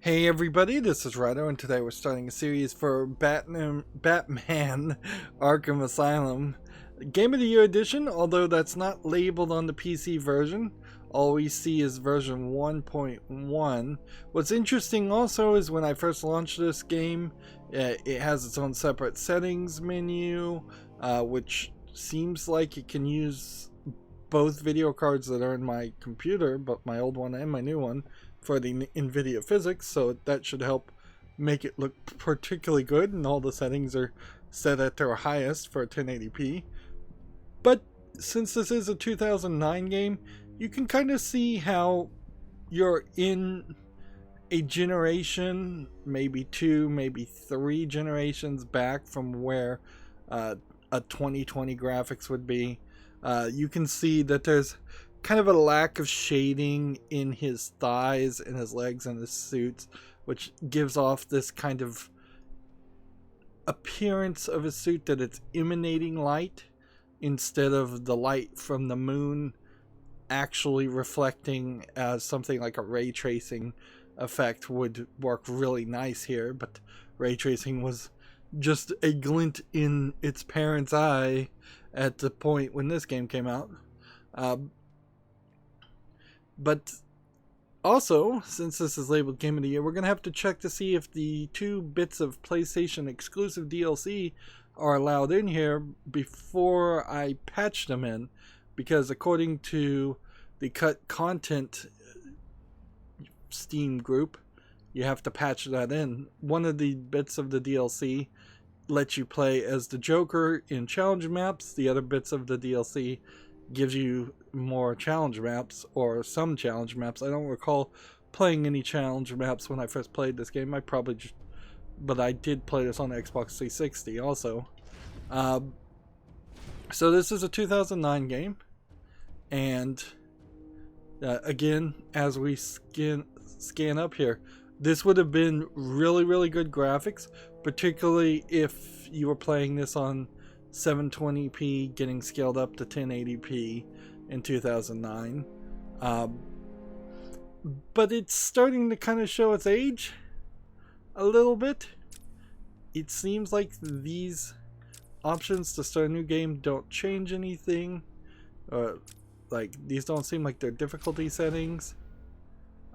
Hey everybody, this is Rydo, and today we're starting a series for Batman Arkham Asylum Game of the Year Edition, although that's not labeled on the PC version. All we see is version 1.1. What's interesting also is when I first launched this game, it has its own separate settings menu, which seems like it can use both video cards that are in my computer, but my old one and my new one, for the NVIDIA physics, so that should help make it look particularly good, and all the settings are set at their highest for 1080p. But since this is a 2009 game, you can kind of see how you're in a generation, maybe two, maybe three generations back from where a 2020 graphics would be. You can see that there's kind of a lack of shading in his thighs and his legs and his suits, which gives off this kind of appearance of a suit that it's emanating light instead of the light from the moon actually reflecting as something like a ray tracing effect would work really nice here. But ray tracing was just a glint in its parent's eye at the point when this game came out. But also, since this is labeled Game of the Year, we're going to have to check to see if the 2 bits of PlayStation exclusive DLC are allowed in here before I patch them in. Because according to the Cut Content Steam group, you have to patch that in. One of the bits of the DLC lets you play as the Joker in challenge maps. The other bits of the DLC gives you more challenge maps, or some challenge maps. I don't recall playing any challenge maps when I first played this game. But I did play this on Xbox 360 also. So this is a 2009 game, and again, as we scan up here, this would have been really good graphics, particularly if you were playing this on 720p getting scaled up to 1080p in 2009. But it's starting to kind of show its age a little bit. It seems like these options to start a new game don't change anything. Like, these don't seem like they're difficulty settings.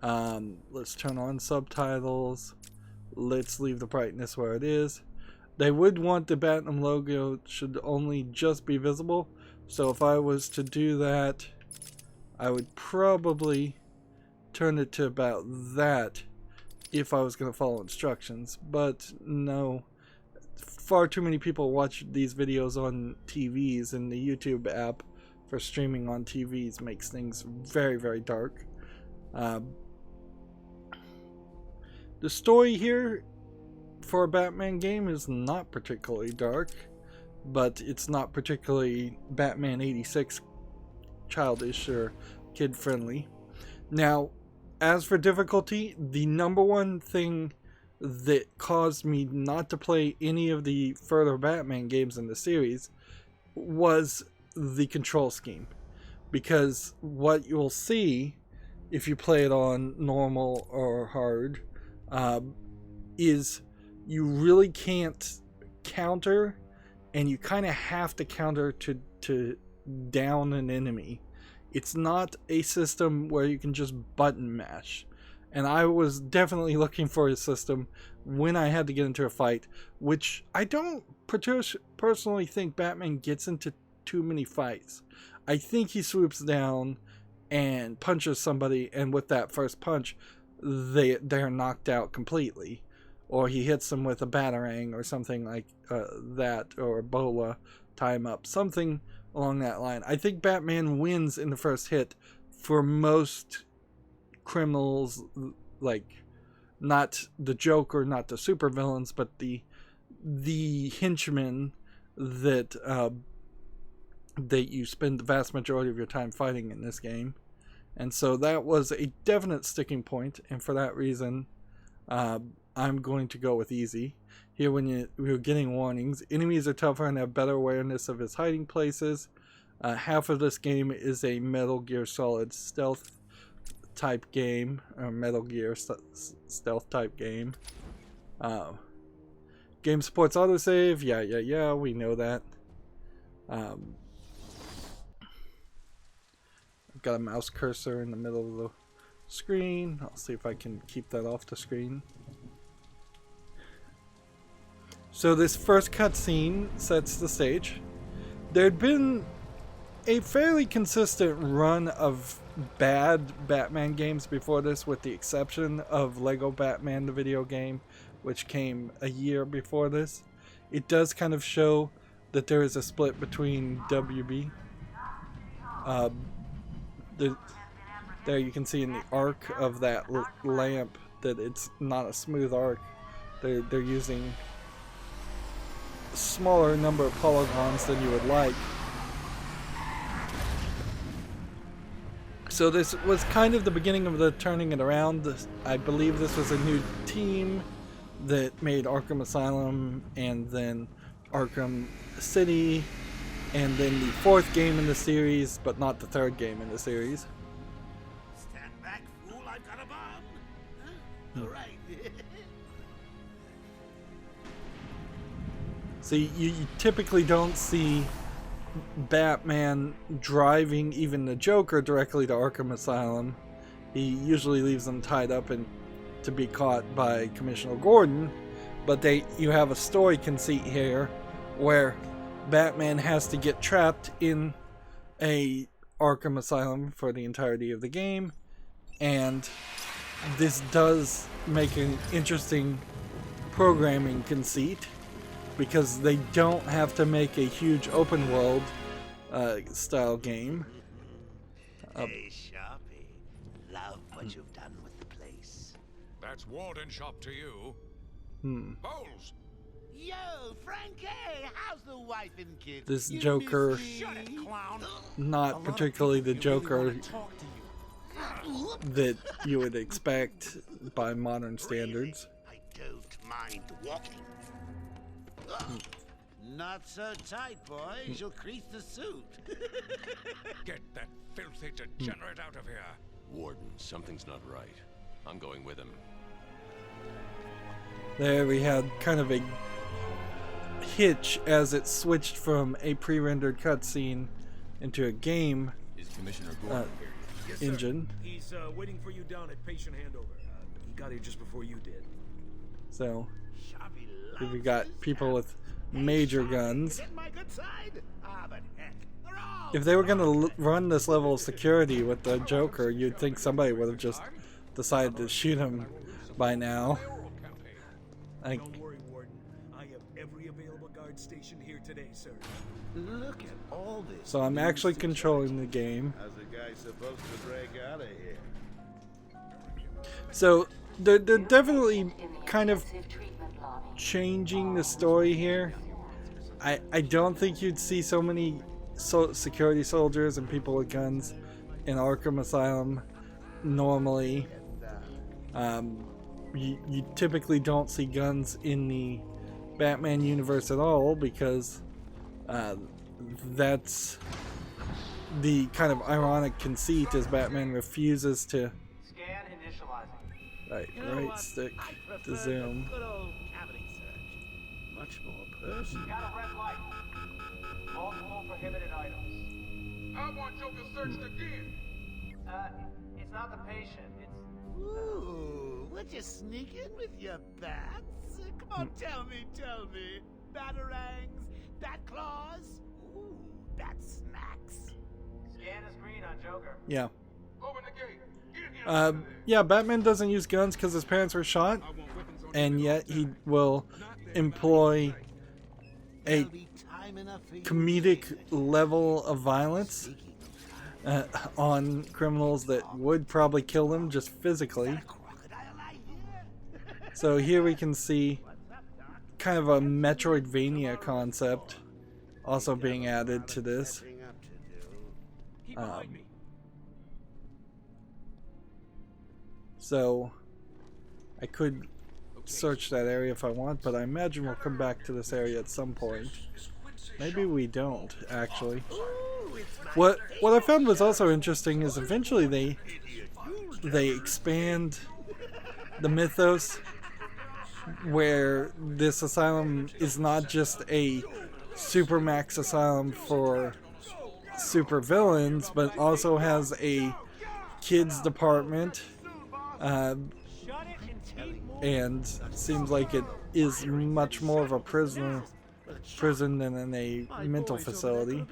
Let's turn on subtitles. Let's leave the brightness where it is. They would want the Batman logo should only just be visible. So if I was to do that, I would probably turn it to about that if I was going to follow instructions. But no, far too many people watch these videos on TVs, and the YouTube app for streaming on TVs makes things very dark. The story here for a Batman game is not particularly dark, but it's not particularly Batman 86 childish or kid friendly. Now, as for difficulty, the number one thing that caused me not to play any of the further Batman games in the series was the control scheme. Because what you'll see if you play it on normal or hard is you really can't counter, and you kind of have to counter to down an enemy. It's not a system where you can just button mash. And I was definitely looking for a system when I had to get into a fight, which I don't personally think Batman gets into too many fights. I think he swoops down and punches somebody, and with that first punch, they're knocked out completely. Or he hits them with a batarang or something like that, or Ebola, tie him up, something along that line. I think Batman wins in the first hit for most criminals, like not the Joker, not the supervillains, but the henchmen that you spend the vast majority of your time fighting in this game. And so that was a definite sticking point, and for that reason, I'm going to go with easy. Here, when you're getting warnings, enemies are tougher and have better awareness of his hiding places. Half of this game is a Metal Gear Solid stealth type game, or Metal Gear stealth type game. Game supports autosave. Yeah, we know that. I've got a mouse cursor in the middle of the screen. I'll see if I can keep that off the screen. So this first cutscene sets the stage. There'd been a fairly consistent run of bad Batman games before this, with the exception of Lego Batman the video game, which came a year before this. It does kind of show that there is a split between WB. There you can see in the arc of that lamp that it's not a smooth arc. They're using a smaller number of polygons than you would like. So this was kind of the beginning of the turning it around. I believe this was a new team that made Arkham Asylum, and then Arkham City, and then the fourth game in the series, but not the third game in the series. Stand back, fool! I've got a bomb. Huh? All right. So you typically don't see Batman driving even the Joker directly to Arkham Asylum. He usually leaves them tied up and to be caught by Commissioner Gordon, but you have a story conceit here where Batman has to get trapped in a Arkham Asylum for the entirety of the game, and this does make an interesting programming conceit, because they don't have to make a huge open world style game. Hey, Sharpie. Love what you've done with the place. That's Warden Shop to you. Bowles! Yo, Frankie! How's the wife and kids? This You Joker, miss me? Shut it, clown. not particularly the Joker that you would expect by modern standards. I don't mind walking. Not so tight, boys. You'll crease the suit. Get that filthy degenerate out of here. Warden, something's not right. I'm going with him. There we had kind of a hitch as it switched from a pre-rendered cutscene into a game Is Commissioner Gordon here? Yes, sir. engine. He's waiting for you down at patient handover. He got here just before you did. So Sharpie we've loves got his people cat. with Hey, major Sharpie, guns. get my good side? Ah, but heck, they're all If they were going to run this level of security with the Joker, you'd think somebody would have just decided to shoot him by now. Don't worry, Warden. I have every available guard stationed here today, sir. Look at all this. So I'm actually controlling the game. How's the guy supposed to break out of here? So they're definitely kind of changing the story here. I don't think you'd see so many security soldiers and people with guns in Arkham Asylum normally. You typically don't see guns in the Batman universe at all, because that's the kind of ironic conceit, as Batman refuses to Scan initializing. right What? stick I to prefer zoom. the good old cavity search. Much more personal. Got a red light. Multiple prohibited items. I want Joker searched again. It's not the patient. It's Ooh, would you sneak in with your bats? Come on, tell me. Batarangs, bat claws, ooh, bat smacks. scan is green on Joker. Yeah. Open the gate. Get him. Yeah, Batman doesn't use guns because his parents were shot, and yet he will employ a There'll be time enough for you to comedic fix it. level of violence on criminals that would probably kill them just physically. Crocodile eye here. So here we can see kind of a Metroidvania concept also being added to this. Nothing up to do. So I could search that area if I want, but I imagine we'll come back to this area at some point. Maybe we don't, actually. Ooh, it's my What I found was also interesting is eventually they they expand the mythos where this asylum is not just a supermax asylum for super villains, but also has a kids department, and seems like it is much more of a prison than a mental facility.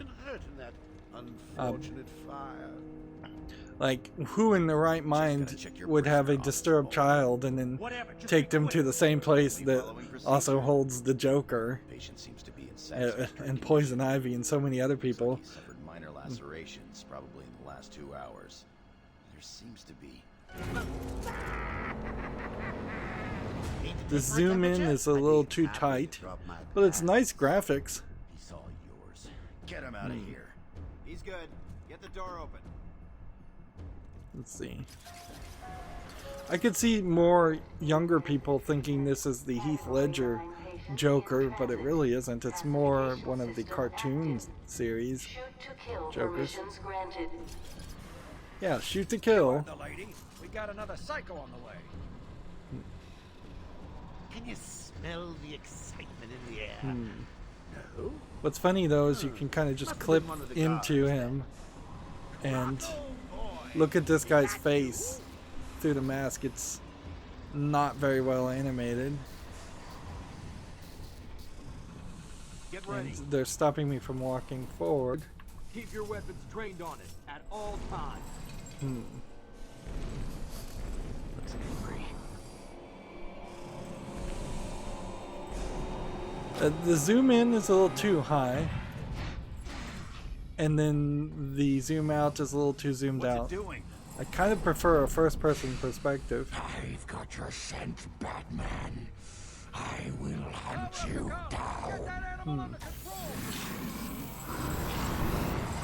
Like, who in their right mind would have a disturbed child and then take them to the same place that also holds the Joker and Poison Ivy and so many other people? Suffered minor lacerations, probably in the last 2 hours. There seems to be. The zoom in is a little too tight, but it's nice graphics. He's all yours. Get him out of here. He's good. Get the door open. Let's see. I could see more younger people thinking this is the Heath Ledger Joker, but it really isn't. It's more one of the cartoon series Jokers. Yeah, shoot to kill. We got another psycho on the way. Can you smell the excitement in the air? No? What's funny though is you can kind of just clip into him and look at this guy's face through the mask. It's not very well animated. Get ready. And they're stopping me from walking forward. Keep your weapons trained on it at all times. Looks angry. The zoom in is a little too high, and then the zoom out is a little too zoomed out. I kind of prefer a first-person perspective. I've got your scent, Batman. I will hunt you down.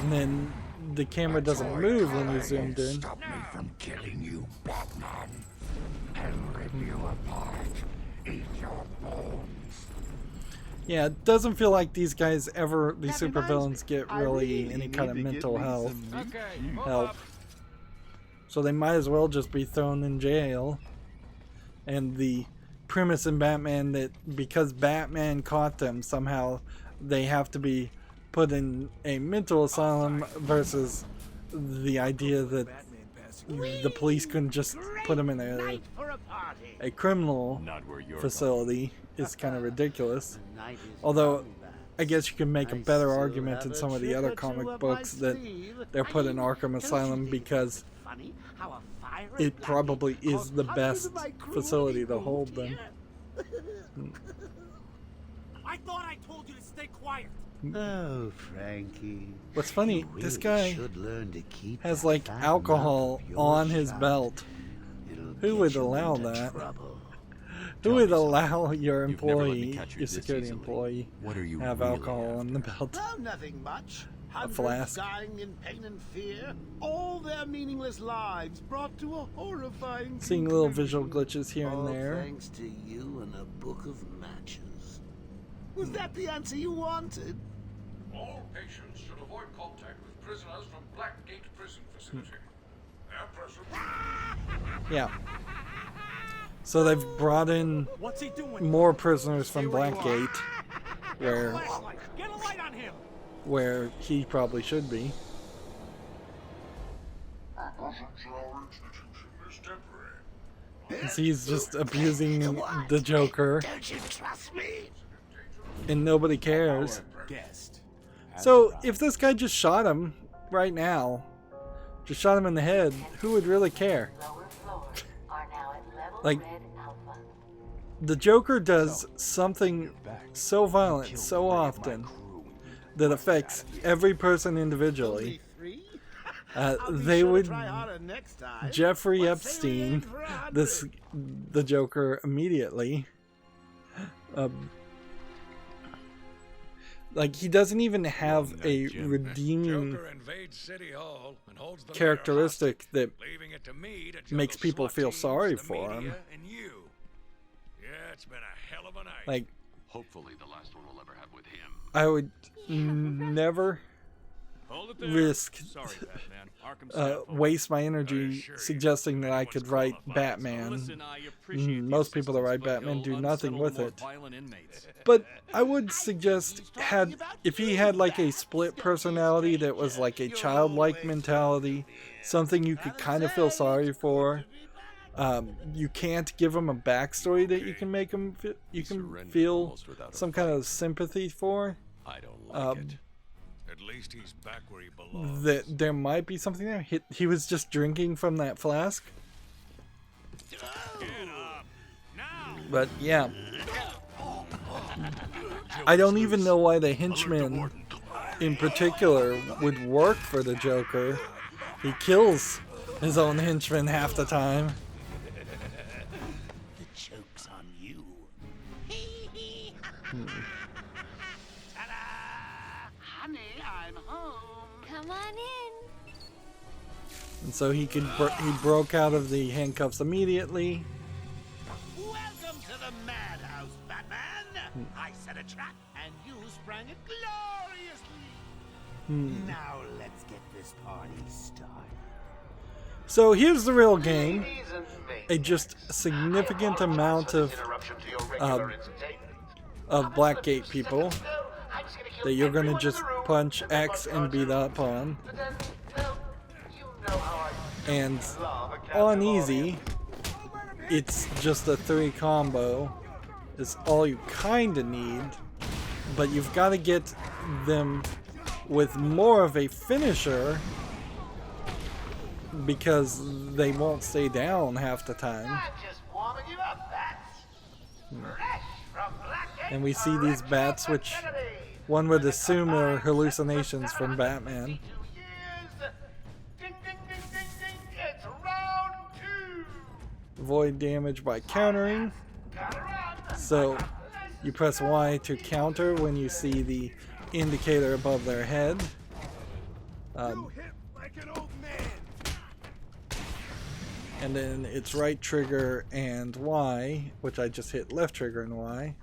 And then the camera doesn't move when you zoomed in. Stop me from killing you, Batman. I'll rip you apart. Eat your bones. Yeah, it doesn't feel like these guys ever, these supervillains, get really any kind of mental health help. So they might as well just be thrown in jail. And the premise in Batman that because Batman caught them, somehow they have to be put in a mental asylum versus the idea that the police couldn't just put them in a criminal facility is kind of ridiculous. Although I guess you can make a better argument in some of the other comic books that they're put in Arkham Asylum because it probably is the best facility to hold them. I thought I told you to stay quiet. Oh, Frankie. What's funny, You this really guy should learn to keep has that like fat alcohol mouth of on yours his shut. belt. It'll Who get would you allow into that? trouble. Who would allow your You've never let me employee, catch you your this security easily. employee, What are you have really alcohol on the belt? Oh, nothing much. Hundreds flask. dying in pain and fear. All their meaningless lives brought to a horrifying Seeing little conclusion. visual glitches here and All there. thanks to you and a book of matches. Was that the answer you wanted? All patients should avoid contact with prisoners from Blackgate Prison Facility. Their presence. Yeah. So they've brought in What's he doing? more prisoners from Blackgate, where Get a light on him. he probably should be. He's just abusing the Joker, Don't you trust me? and nobody cares. Guest. So if this guy just shot him right now, just shot him in the head, who would really care? Like, the Joker does something so violent so often that affects every person individually. Three? They would Try harder next time. Jeffrey Let's say we aim Epstein for 100. the Joker immediately. Like, he doesn't even have a redeeming Joker invades City Hall and holds the characteristic that mayor hostage, leaving it to me to makes juggle people SWAT feel teams, sorry the for him. media, and you. Yeah, it's been a hell of a night. Like, Hopefully the last one we'll ever have with him. I would never risk Sorry, Batman. Arkham staff waste my energy suggesting that I could write Batman. Most people that write Batman do nothing with it. But I would suggest if he had like a split personality that was like a childlike mentality, something you could kind of feel sorry for. You can't give him a backstory that you can make him feel some kind of sympathy for. I don't like it. At least he's back where he belongs. That there might be something there. He was just drinking from that flask. Get up now. But yeah, I don't even know why the henchmen in particular would work for the Joker. He kills his own henchmen half the time. The joke's on you. Ta-da! Honey, I'm home. Come on in. And so he broke out of the handcuffs immediately. Welcome to the madhouse, Batman. I set a trap, and you sprang it gloriously. Now let's get this party started. So here's the real game. A just significant amount of Blackgate people that you're gonna just punch X and beat up on. And on easy, it's just a 3 combo. Is all you kinda need. But you've got to get them with more of a finisher, because they won't stay down half the time. And we see these bats, which one would assume are hallucinations from Batman. Avoid damage by countering. So you press Y to counter when you see the indicator above their head. And then it's right trigger and Y, which I just hit left trigger and Y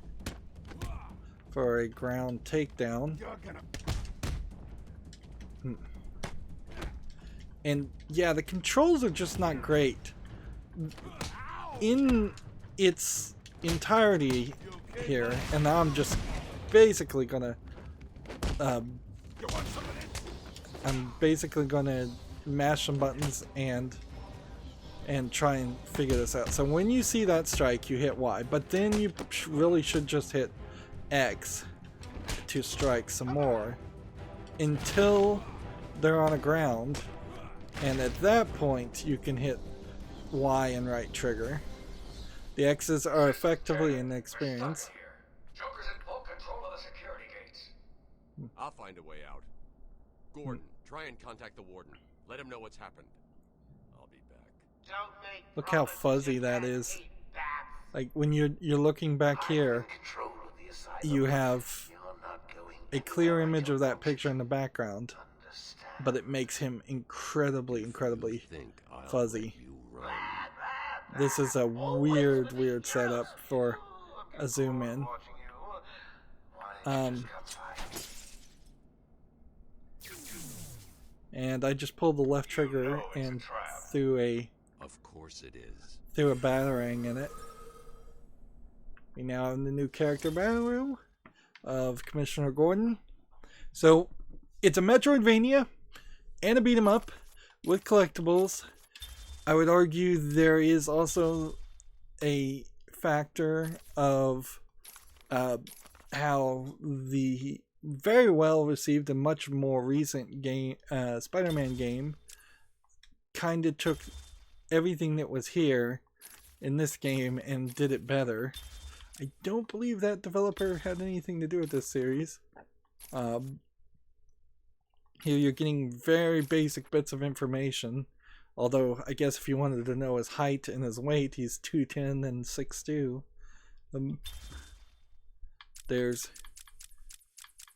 for a ground takedown. And yeah, the controls are just not great. In its entirety here, and now I'm just basically gonna mash some buttons and try and figure this out. So when you see that strike, you hit Y, but then you really should just hit X to strike some more until they're on the ground, and at that point you can hit Y and right trigger. The X's are effectively inexperienced. Joker's in full control of the security gates. I'll find a way out. Gordon, try and contact the warden. Let him know what's happened. I'll be back. Look how fuzzy that is. Like when you're looking back here, you have a clear image of that picture in the background, but it makes him incredibly fuzzy. This is a weird setup for a zoom in. And I just pulled the left trigger and threw a batarang in it. We now have the new character battle room of Commissioner Gordon. So it's a Metroidvania and a beat 'em up with collectibles. I would argue there is also a factor of how the very well received and much more recent game, Spider-Man game, kind of took everything that was here in this game and did it better. I don't believe that developer had anything to do with this series. Here you're getting very basic bits of information. Although, I guess if you wanted to know his height and his weight, he's 2'10" and 6'2". There's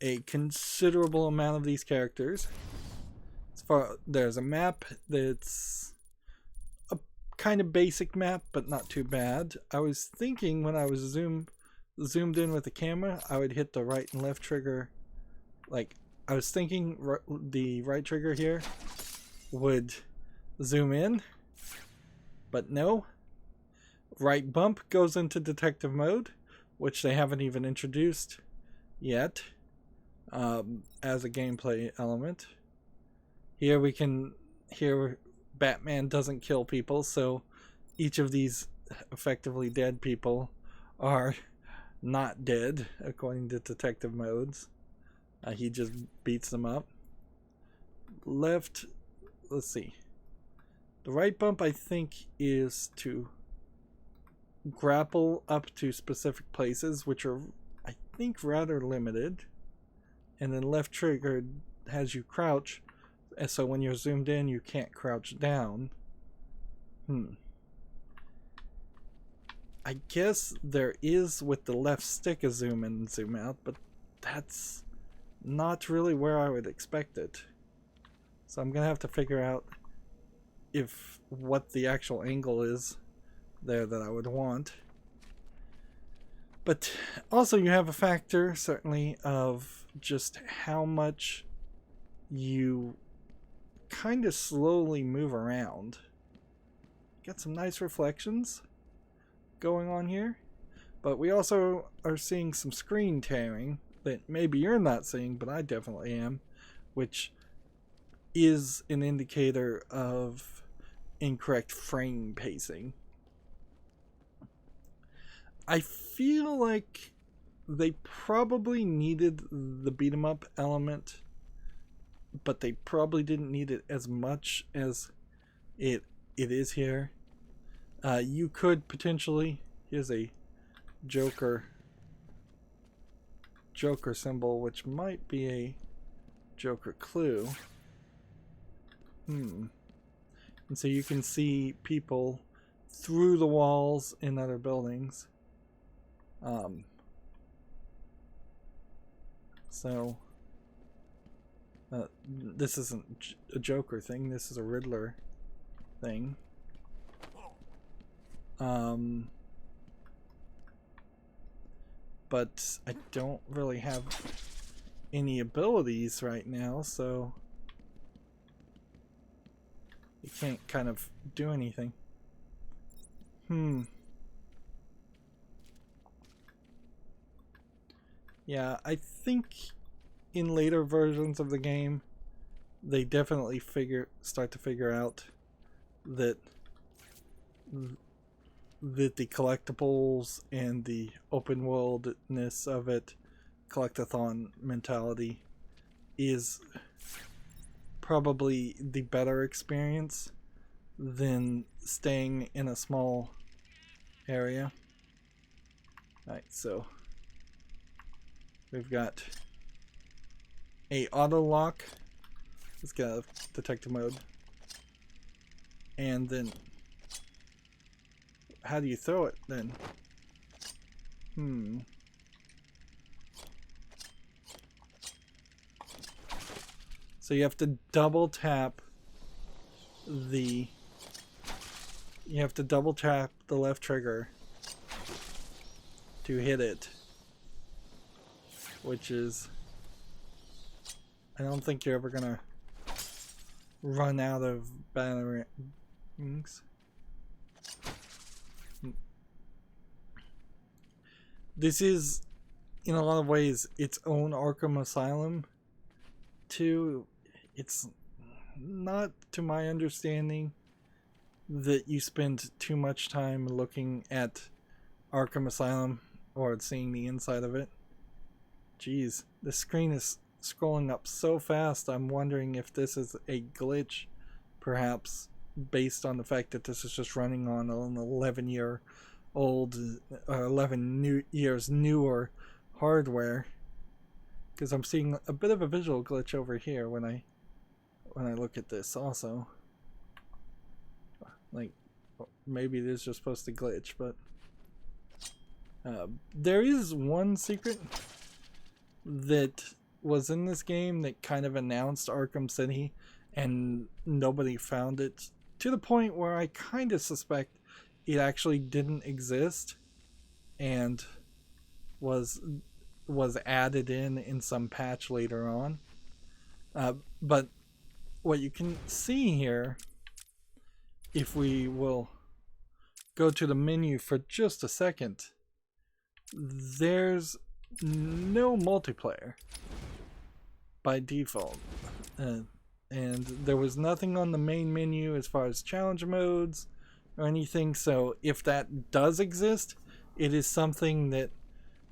a considerable amount of these characters. There's a map that's a kind of basic map, but not too bad. I was thinking when I was zoomed in with the camera, I would hit the right and left trigger. Like, I was thinking the right trigger here would zoom in, but no. Right bump goes into detective mode, which they haven't even introduced yet as a gameplay element. Here Batman doesn't kill people, so each of these effectively dead people are not dead according to detective modes. He just beats them up. Left, let's see. The right bump, I think, is to grapple up to specific places, which are, I think, rather limited. And then left trigger has you crouch, and so when you're zoomed in, you can't crouch down. I guess there is with the left stick a zoom in and zoom out, but that's not really where I would expect it. So I'm gonna have to figure out what the actual angle is there that I would want. But also you have a factor, certainly, of just how much you kind of slowly move around. Got some nice reflections going on here, but we also are seeing some screen tearing that maybe you're not seeing, but I definitely am, which is an indicator of incorrect frame pacing. I feel like they probably needed the beat 'em up element, but they probably didn't need it as much as it is here. You could potentially, here's a Joker symbol, which might be a Joker clue. And so you can see people through the walls in other buildings. This isn't a Joker thing, this is a Riddler thing. But I don't really have any abilities right now, so you can't kind of do anything. Yeah, I think in later versions of the game, they definitely start to figure out that the collectibles and the open worldness of it, collectathon mentality, is probably the better experience than staying in a small area. Alright, so we've got a auto lock. Let's get out of detective mode. And then how do you throw it then? So you have to double tap the left trigger to hit it, which is, I don't think you're ever gonna run out of batarangs. This is, in a lot of ways, its own Arkham Asylum, too. It's not, to my understanding, that you spend too much time looking at Arkham Asylum or seeing the inside of it. Jeez, the screen is scrolling up so fast, I'm wondering if this is a glitch, perhaps, based on the fact that this is just running on an 11-year-old, 11 years newer hardware. Because I'm seeing a bit of a visual glitch over here when I look at this also. Like, maybe it is just supposed to glitch, but there is one secret that was in this game that kind of announced Arkham City, and nobody found it, to the point where I kind of suspect it actually didn't exist and was added in some patch later on. But what you can see here, if we will go to the menu for just a second, there's no multiplayer by default. And there was nothing on the main menu as far as challenge modes or anything, so if that does exist, it is something that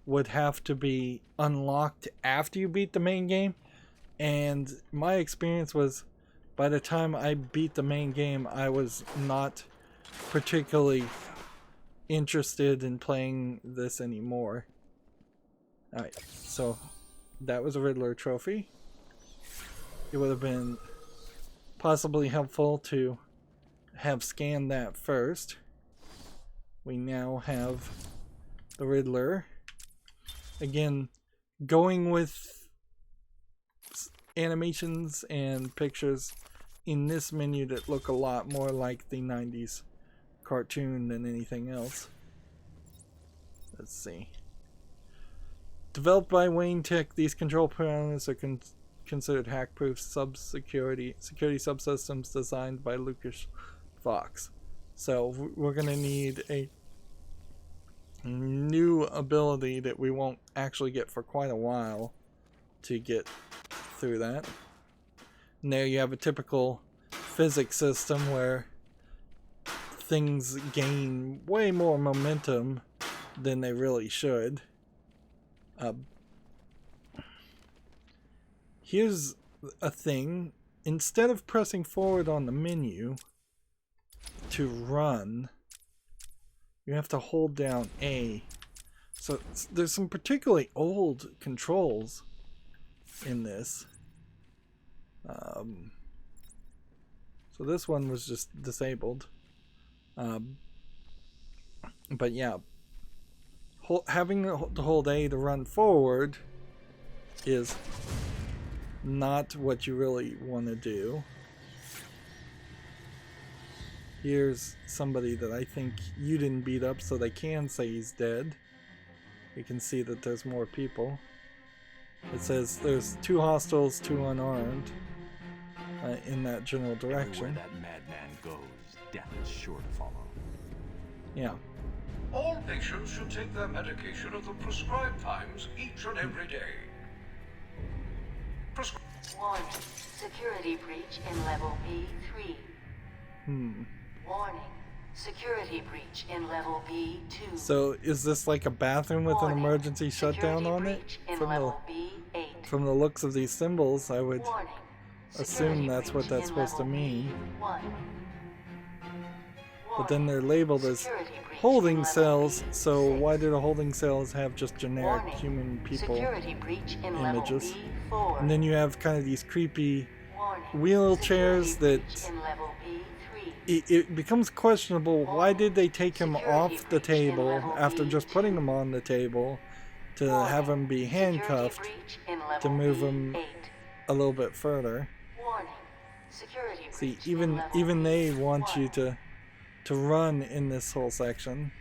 would have to be unlocked after you beat the main game. And my experience was, by the time I beat the main game, I was not particularly interested in playing this anymore. Alright, so that was a Riddler trophy. It would have been possibly helpful to have scanned that first. We now have the Riddler. Again, going with animations and pictures in this menu that look a lot more like the 90s cartoon than anything else. Let's see. Developed by Wayne Tech, these control parameters are considered hack-proof security subsystems designed by Lucas Fox. So we're going to need a new ability that we won't actually get for quite a while to get through that. And there you have a typical physics system where things gain way more momentum than they really should. Here's a thing. Instead of pressing forward on the menu to run, you have to hold down A. So there's some particularly old controls in this. So this one was just disabled. But yeah, having to hold A to run forward is not what you really want to do. Here's somebody that I think you didn't beat up, so they can say he's dead. You can see that there's more people. It says there's 2 hostiles, 2 unarmed, in that general direction. Everywhere that madman goes, death is sure to follow. Yeah. All patients should take their medication at the prescribed times each and every day. Warning. Security breach in level B3. Warning. Security breach in level B2. So is this like a bathroom with an emergency shutdown on it? From the looks of these symbols, I would assume that's what that's supposed to mean. But then they're labeled as holding cells, so why do the holding cells have just generic human people images? And then you have kind of these creepy wheelchairs that it becomes questionable. Why did they take him off the table after just putting him on the table to have him be handcuffed to move him a little bit further? See, even they want you to run in this whole section,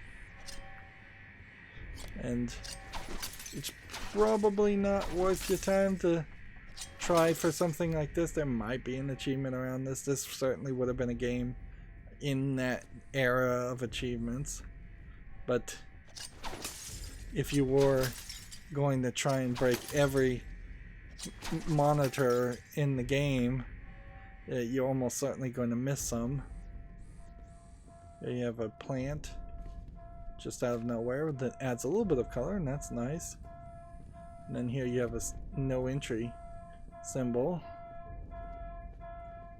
and it's probably not worth your time to try for something like this. There might be an achievement around this. This certainly would have been a game in that era of achievements, but if you were going to try and break every monitor in the game, you're almost certainly going to miss some. There you have a plant just out of nowhere that adds a little bit of color, and that's nice. And then here you have a no entry symbol.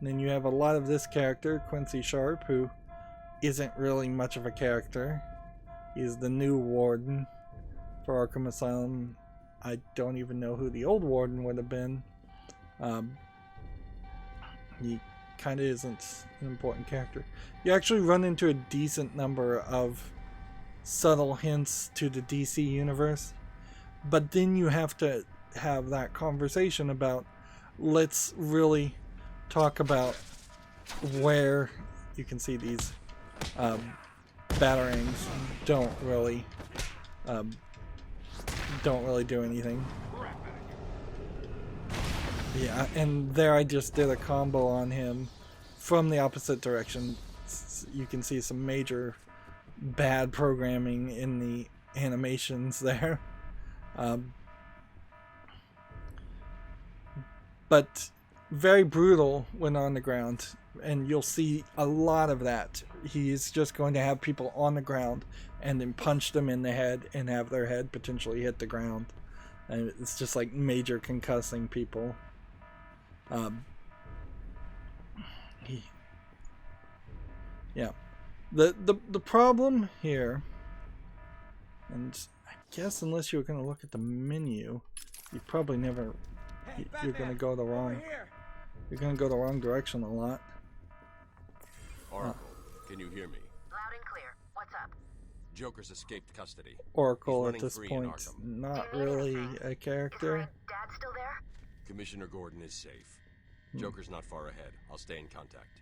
And then you have a lot of this character, Quincy Sharp, who isn't really much of a character. He's the new warden for Arkham Asylum. I don't even know who the old warden would have been. He kind of isn't an important character. You actually run into a decent number of subtle hints to the DC universe, but then you have to have that conversation about, let's really talk about where you can see these batarangs don't really do anything. Yeah, and there I just did a combo on him from the opposite direction. You can see some major bad programming in the animations there. But very brutal when on the ground, and you'll see a lot of that. He's just going to have people on the ground and then punch them in the head and have their head potentially hit the ground. And it's just like major concussing people. Yeah. The problem here, and I guess unless you're going to look at the menu, you probably never. You're going to go the wrong. You're going to go the wrong direction a lot. Oracle, can you hear me? Loud and clear. What's up? Joker's escaped custody. Oracle at this point, not really a character. Is my dad still there? Commissioner Gordon is safe. Joker's not far ahead. I'll stay in contact.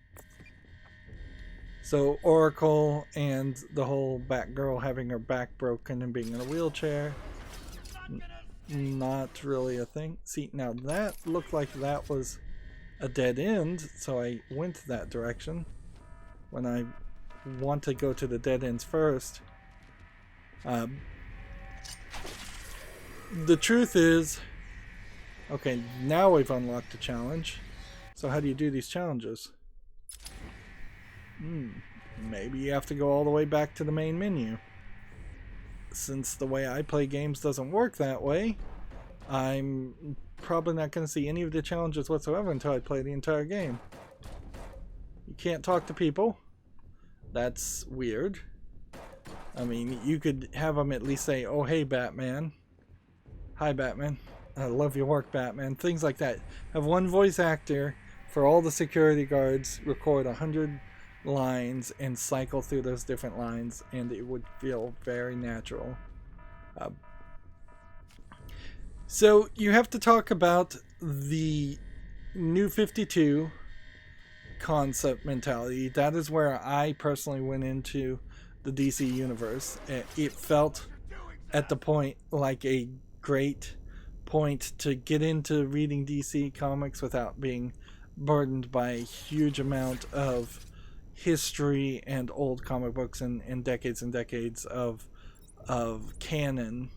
So Oracle and the whole Batgirl having her back broken and being in a wheelchair, not really a thing. See, now that looked like that was a dead end, so I went that direction when I want to go to the dead ends first. The truth is, okay, now we've unlocked a challenge. So how do you do these challenges? Maybe you have to go all the way back to the main menu. Since the way I play games doesn't work that way, I'm probably not going to see any of the challenges whatsoever until I play the entire game. You can't talk to people. That's weird. I mean, you could have them at least say, "Oh, hey, Batman. Hi, Batman. I love your work, Batman." Things like that. Have one voice actor for all the security guards record 100 lines and cycle through those different lines, and it would feel very natural. So you have to talk about the New 52 concept mentality. That is where I personally went into the DC universe. It felt at the point like a great point to get into reading DC comics without being burdened by a huge amount of history and old comic books and decades of canon.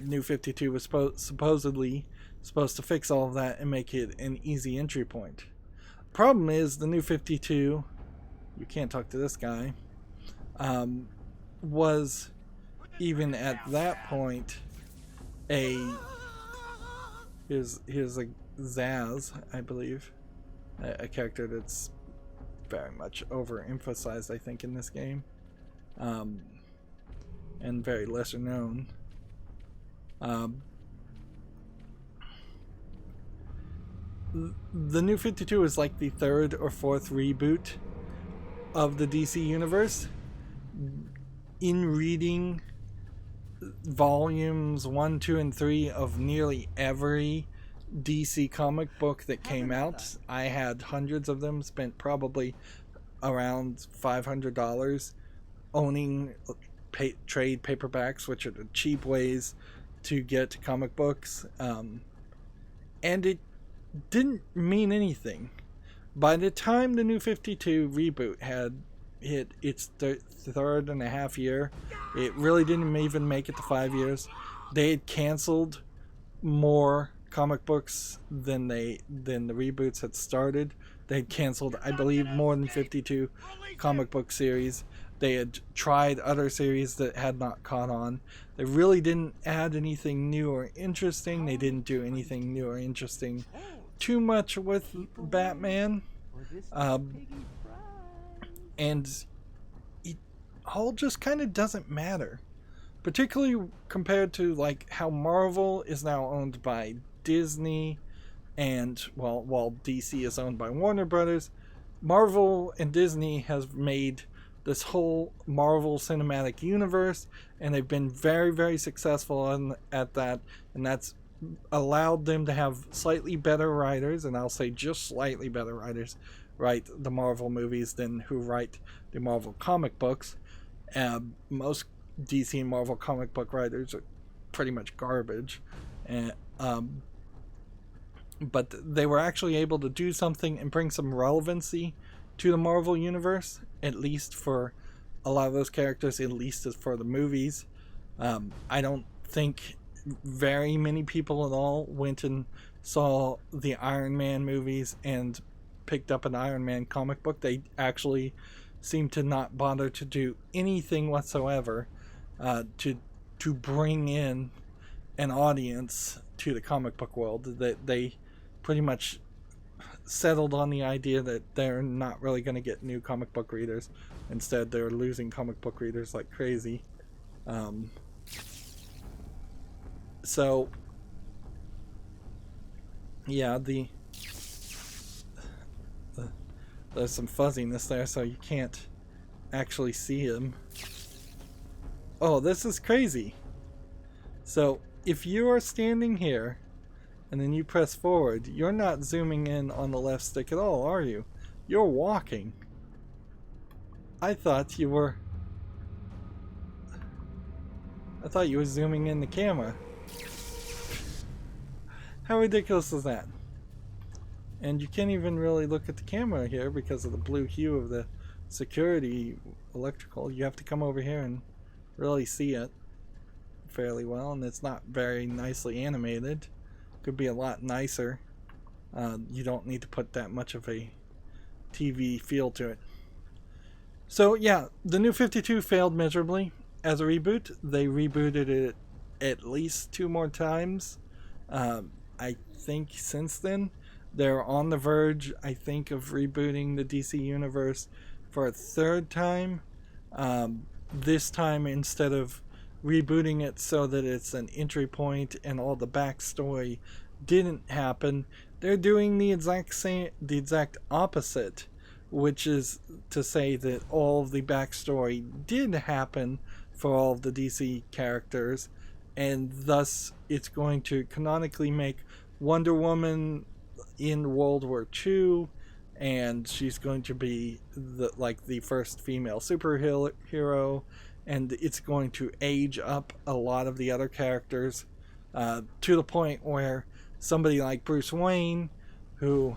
New 52 was supposedly supposed to fix all of that and make it an easy entry point. Problem is, the New 52, you can't talk to this guy, was even at that point here's a Zaz, I believe, a character that's very much overemphasized, I think, in this game, and very lesser known. The New 52 is like the third or fourth reboot of the DC universe. In reading volumes 1, 2, and 3 of nearly every DC comic book that came out, I had hundreds of them, spent probably around $500 owning trade paperbacks, which are the cheap ways to get comic books, and it didn't mean anything. By the time the New 52 reboot had hit its third and a half year, it really didn't even make it to 5 years. They had canceled more comic books than the reboots had started. They had canceled, I believe, more than 52 comic book series. They had tried other series that had not caught on. They really didn't add anything new or interesting. They didn't do anything new or interesting too much with Batman. And it all just kind of doesn't matter. Particularly compared to like how Marvel is now owned by Disney, and while DC is owned by Warner Brothers, Marvel and Disney has made this whole Marvel Cinematic Universe, and they've been very, very successful at that, and that's allowed them to have slightly better writers, and I'll say just slightly better writers, write the Marvel movies than who write the Marvel comic books. Most DC and Marvel comic book writers are pretty much garbage, and but they were actually able to do something and bring some relevancy to the Marvel Universe, at least for a lot of those characters, at least as for the movies. I don't think very many people at all went and saw the Iron Man movies and picked up an Iron Man comic book. They actually seem to not bother to do anything whatsoever to bring in an audience to the comic book world. That they pretty much settled on the idea that they're not really going to get new comic book readers. Instead, they're losing comic book readers like crazy. So yeah, there's some fuzziness there, so you can't actually see him. Oh, this is crazy. So if you are standing here and then you press forward, you're not zooming in on the left stick at all, are you? You're walking. I thought you were zooming in the camera. How ridiculous is that? And you can't even really look at the camera here because of the blue hue of the security electrical. You have to come over here and really see it fairly well, and it's not very nicely animated. Could be a lot nicer. You don't need to put that much of a TV feel to it. So yeah, the New 52 failed miserably as a reboot. They rebooted it at least 2 more times. I think since then they're on the verge, I think, of rebooting the DC universe for a 3rd time. This time, instead of rebooting it so that it's an entry point and all the backstory didn't happen, they're doing the exact opposite, which is to say that all of the backstory did happen for all of the DC characters, and thus it's going to canonically make Wonder Woman in World War II, and she's going to be the first female superhero, and it's going to age up a lot of the other characters to the point where somebody like Bruce Wayne, who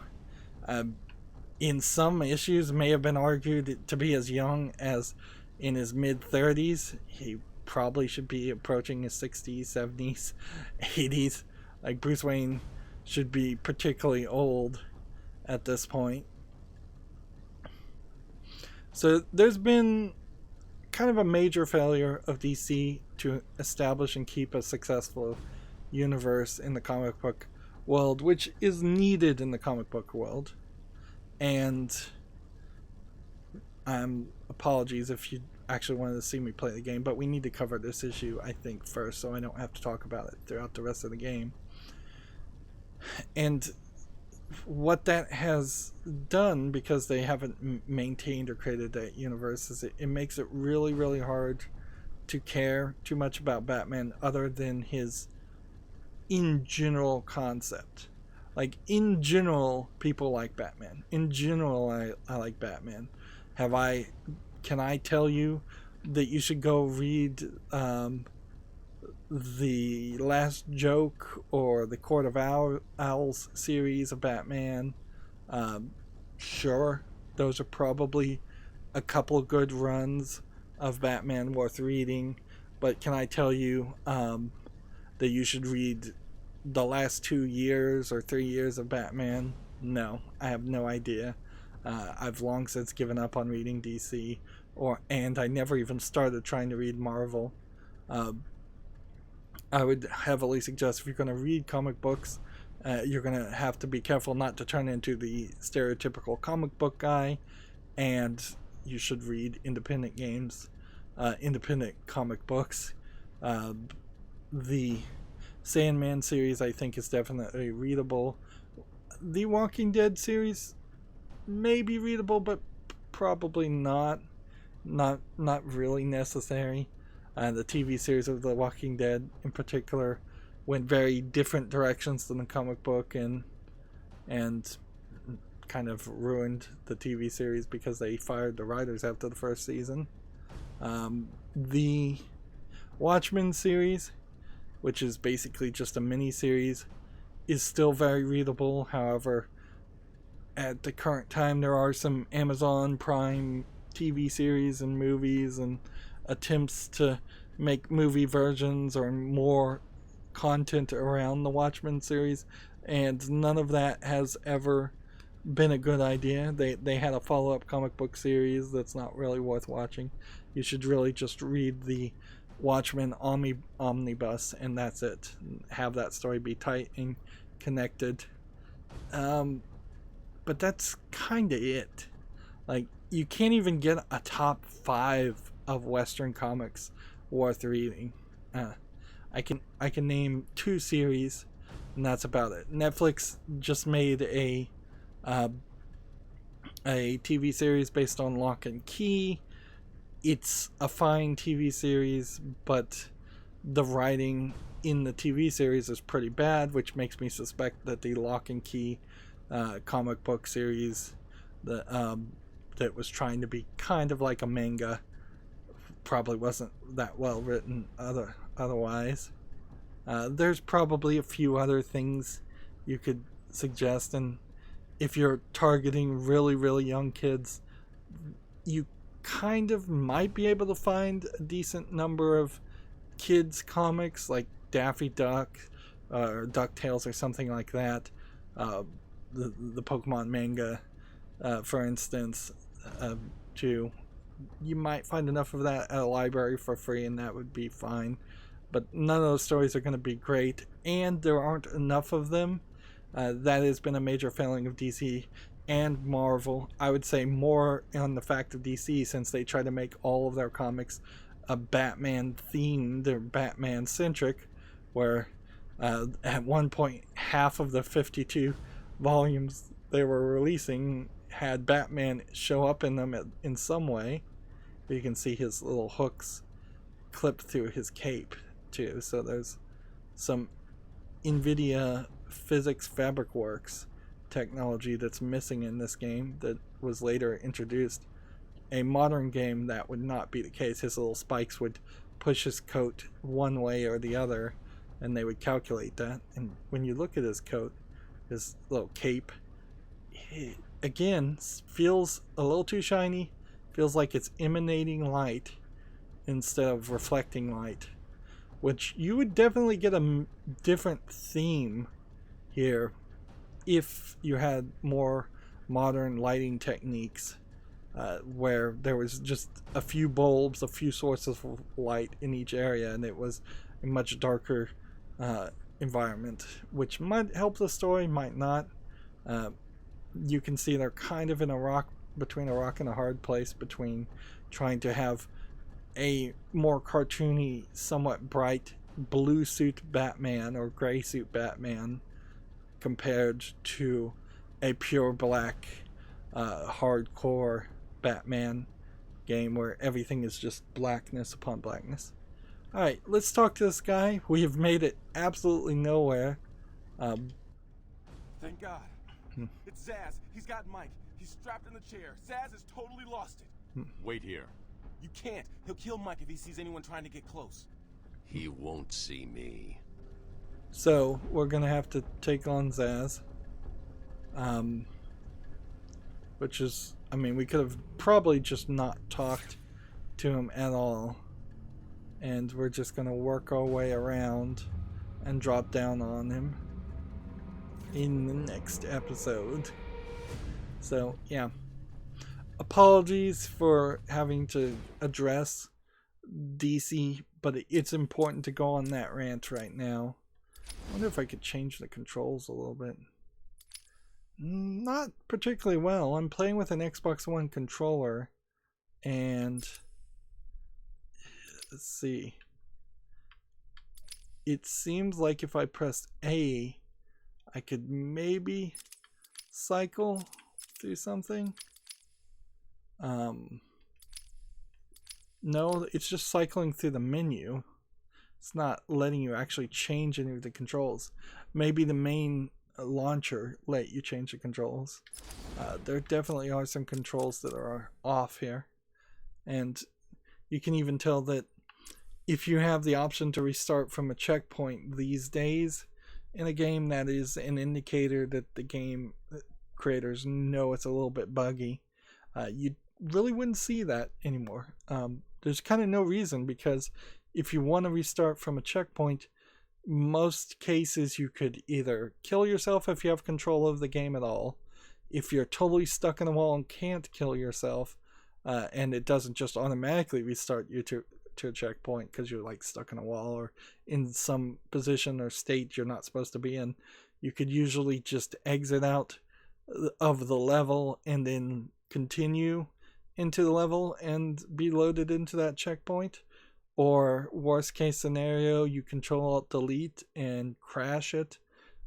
in some issues may have been argued to be as young as in his mid-30s, he probably should be approaching his 60s, 70s, 80s. Like, Bruce Wayne should be particularly old at this point. So there's been kind of a major failure of DC to establish and keep a successful universe in the comic book world, which is needed in the comic book world. And apologies if you actually wanted to see me play the game, but we need to cover this issue, I think, first, so I don't have to talk about it throughout the rest of the game. And what that has done, because they haven't maintained or created that universe, is it makes it really, really hard to care too much about Batman other than his in general concept. Like, in general, people like Batman. In general, I like Batman. Can I tell you that you should go read the Last Joke or the Court of Owls series of Batman? Sure, those are probably a couple good runs of Batman worth reading, but can I tell you that you should read the last 2 years or 3 years of Batman? No, I have no idea. I've long since given up on reading DC, and I never even started trying to read Marvel. I would heavily suggest, if you're going to read comic books, you're going to have to be careful not to turn into the stereotypical comic book guy, and you should read independent games, independent comic books. The Sandman series, I think, is definitely readable. The Walking Dead series may be readable, but probably not really necessary. The TV series of The Walking Dead in particular went very different directions than the comic book, and kind of ruined the TV series because they fired the writers after the first season. The Watchmen series, which is basically just a mini series, is still very readable. However, at the current time, there are some Amazon Prime TV series and movies and attempts to make movie versions or more content around the Watchmen series, and none of that has ever been a good idea. They had a follow-up comic book series that's not really worth watching. You should really just read the Watchmen omnibus, and that's it. Have that story be tight and connected. But that's kind of it. Like, you can't even get a top 5 of Western comics worth reading. I can name 2 series, and that's about it. Netflix just made a TV series based on Lock and Key. It's a fine TV series, but the writing in the TV series is pretty bad, which makes me suspect that the Lock and Key comic book series that was trying to be kind of like a manga probably wasn't that well written otherwise. There's probably a few other things you could suggest, and if you're targeting really young kids, you kind of might be able to find a decent number of kids comics like Daffy Duck or DuckTales or something like that. The Pokemon manga, for instance, too. You might find enough of that at a library for free, and that would be fine. But none of those stories are going to be great, and there aren't enough of them. That has been a major failing of DC and Marvel. I would say more on the fact of DC, since they try to make all of their comics a Batman themed or Batman centric, where at one point half of the 52 volumes they were releasing had Batman show up in them in some way. You can see his little hooks clipped through his cape too, so there's some NVIDIA physics fabric works technology that's missing in this game that was later introduced. A modern game, that would not be the case. His little spikes would push his coat one way or the other, and they would calculate that. And when you look at his coat, his little cape, it, again, feels a little too shiny. Feels like it's emanating light instead of reflecting light, which you would definitely get a different theme here if you had more modern lighting techniques, where there was just a few bulbs, a few sources of light in each area, and it was a much darker environment, which might help the story, might not. You can see they're kind of in between a rock and a hard place, between trying to have a more cartoony, somewhat bright blue suit Batman or gray suit Batman compared to a pure black hardcore Batman game where everything is just blackness upon blackness. Alright, let's talk to this guy. We have made it absolutely nowhere. Thank God. It's Zaz. He's got Mike. He's strapped in the chair. Zaz has totally lost it. Wait here. You can't. He'll kill Mike if he sees anyone trying to get close. He won't see me. So, we're gonna have to take on Zaz. Which is, I mean, we could have probably just not talked to him at all. And we're just gonna work our way around and drop down on him in the next episode. So, yeah. Apologies for having to address DC, but it's important to go on that rant right now. I wonder if I could change the controls a little bit. Not particularly well. I'm playing with an Xbox One controller, and let's see. It seems like if I pressed A, I could maybe cycle through something. No, it's just cycling through the menu. It's not letting you actually change any of the controls. Maybe the main launcher let you change the controls. There definitely are some controls that are off here. And you can even tell that if you have the option to restart from a checkpoint these days, in a game that is an indicator that the game creators know it's a little bit buggy. You really wouldn't see that anymore. There's kind of no reason, because if you want to restart from a checkpoint, most cases you could either kill yourself if you have control of the game at all. If you're totally stuck in a wall and can't kill yourself, and it doesn't just automatically restart you to a checkpoint because you're like stuck in a wall or in some position or state you're not supposed to be in, you could usually just exit out of the level and then continue into the level and be loaded into that checkpoint. Or worst case scenario, you Control Alt Delete and crash it.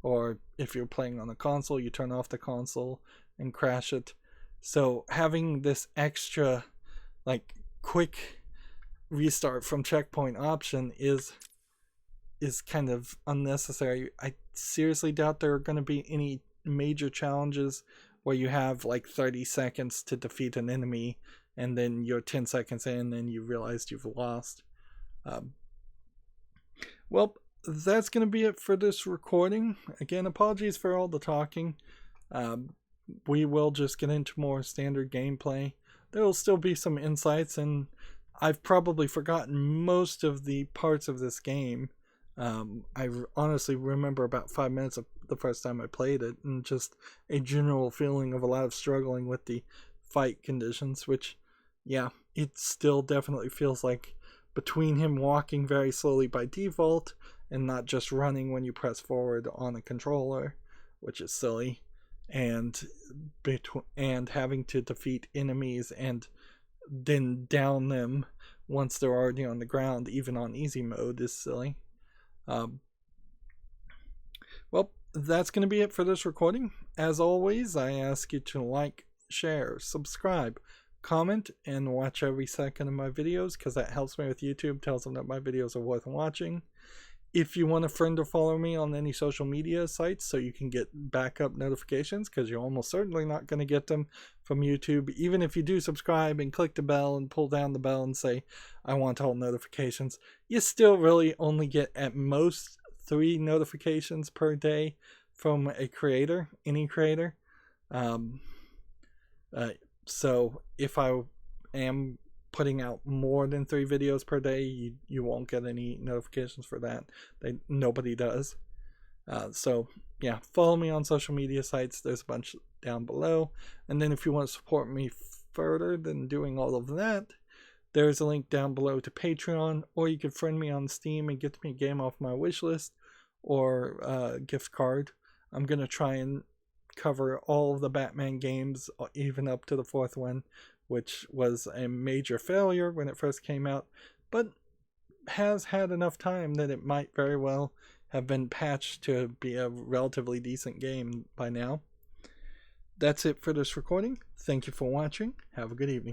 Or if you're playing on the console, you turn off the console and crash it. So having this extra like quick restart from checkpoint option is kind of unnecessary. I seriously doubt there are going to be any major challenges where you have like 30 seconds to defeat an enemy and then you're 10 seconds in and you realized you've lost. Well, that's going to be it for this recording. Again, apologies for all the talking. We will just get into more standard gameplay. There will still be some insights, and I've probably forgotten most of the parts of this game. I honestly remember about 5 minutes of the first time I played it, and just a general feeling of a lot of struggling with the fight conditions, which, yeah, it still definitely feels like between him walking very slowly by default and not just running when you press forward on a controller, which is silly, and having to defeat enemies and then down them once they're already on the ground, even on easy mode, is silly. Well, that's going to be it for this recording. As always, I ask you to like, share, subscribe, comment, and watch every second of my videos, because that helps me with YouTube, tells them that my videos are worth watching. If you want to friend or follow me on any social media sites so you can get backup notifications, because you're almost certainly not going to get them from YouTube, even if you do subscribe and click the bell and pull down the bell and say I want all notifications, you still really only get at most 3 notifications per day from a creator, any creator. So if I am putting out more than 3 videos per day, you won't get any notifications for that. Nobody does. So yeah, follow me on social media sites. There's a bunch down below. And then if you want to support me further than doing all of that, there's a link down below to Patreon, or you can friend me on Steam and get me a game off my wish list or a gift card. I'm going to try and cover all of the Batman games, even up to the 4th one, which was a major failure when it first came out, but has had enough time that it might very well have been patched to be a relatively decent game by now. That's it for this recording. Thank you for watching. Have a good evening.